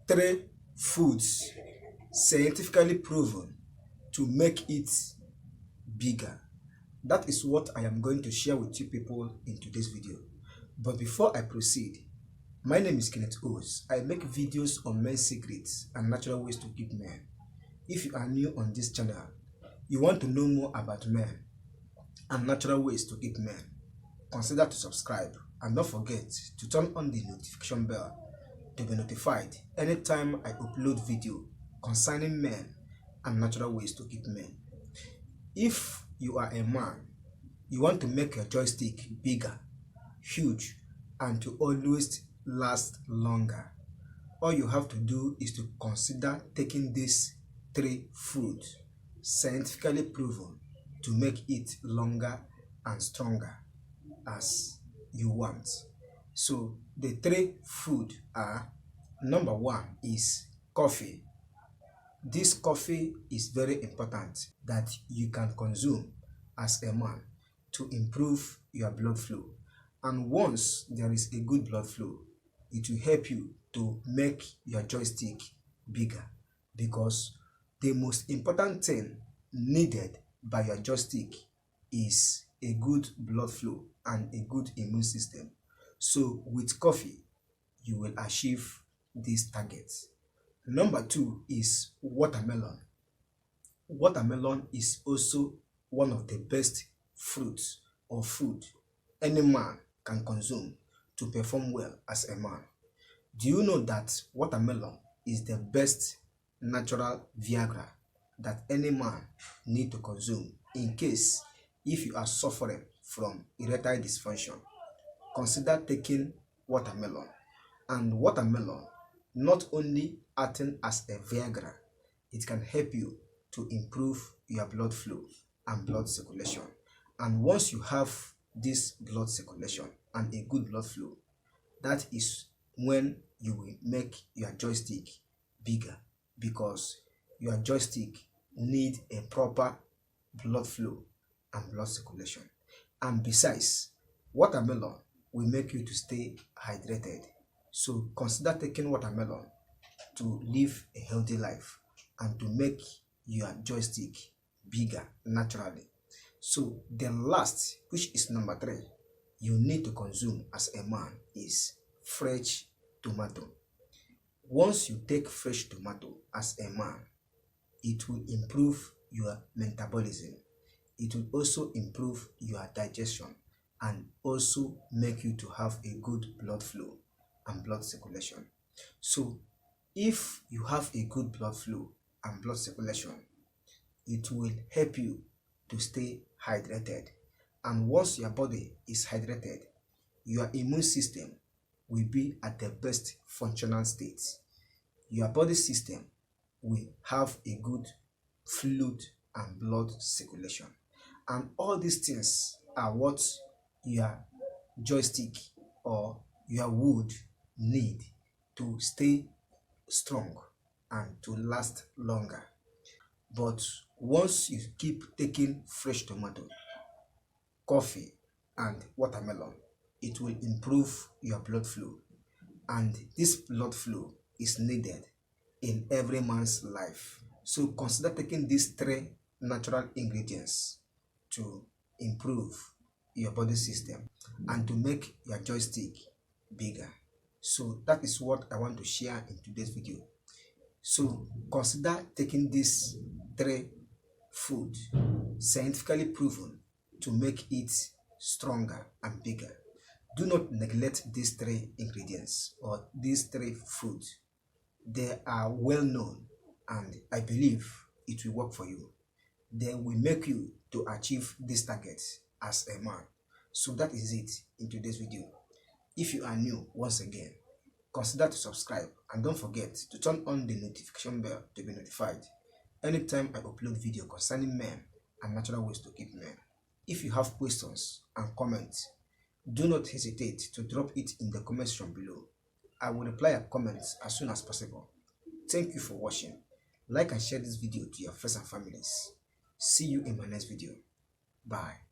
3 foods scientifically proven to make it bigger. That is what I am going to share with you people in today's video. But before I proceed, my name is Kenneth Os. I make videos on men's secrets and natural ways to keep men. If you are new on this channel, you want to know more about men and natural ways to keep men, consider to subscribe and don't forget to turn on the notification bell to be notified anytime I upload video concerning men and natural ways to keep men. If you are a man, you want to make your joystick bigger, huge, and to always last longer, all you have to do is to consider taking these 3 foods scientifically proven to make it longer and stronger as you want. So the 3 food are: number 1 is coffee. This coffee is very important that you can consume as a man to improve your blood flow. And once there is a good blood flow, it will help you to make your joystick bigger, because the most important thing needed by your joystick is a good blood flow and a good immune system. So with coffee, you will achieve these targets. Number 2 is watermelon. Watermelon is also one of the best fruits or food any man can consume to perform well as a man. Do you know that watermelon is the best natural Viagra that any man need to consume in case if you are suffering from erectile dysfunction? Consider taking watermelon. And watermelon not only acting as a Viagra, it can help you to improve your blood flow and blood circulation. And once you have this blood circulation and a good blood flow, that is when you will make your joystick bigger, because your joystick need a proper blood flow and blood circulation. And besides, watermelon will make you to stay hydrated. So consider taking watermelon to live a healthy life and to make your joystick bigger naturally. So the last, which is number 3, you need to consume as a man is fresh tomato. Once you take fresh tomato as a man, it will improve your metabolism. It will also improve your digestion and also make you to have a good blood flow and blood circulation. So if you have a good blood flow and blood circulation, it will help you to stay hydrated. And once your body is hydrated, your immune system will be at the best functional state. Your body system will have a good fluid and blood circulation. And all these things are what your joystick or your wood need to stay strong and to last longer. But once you keep taking fresh tomato, coffee, and watermelon, it will improve your blood flow. And this blood flow is needed in every man's life. So consider taking these 3 natural ingredients to improve your body system and to make your joystick bigger. So that is what I want to share in today's video. So consider taking these 3 food scientifically proven to make it stronger and bigger. Do not neglect these 3 ingredients or these 3 foods. They are well known and I believe it will work for you. They will make you to achieve these targets as a man. So that is it in today's video. If you are new, once again, consider to subscribe and don't forget to turn on the notification bell to be notified anytime I upload video concerning men and natural ways to keep men. If you have questions and comments, do not hesitate to drop it in the comment section below. I will reply your comments as soon as possible. Thank you for watching. Like and share this video to your friends and families. See you in my next video. Bye.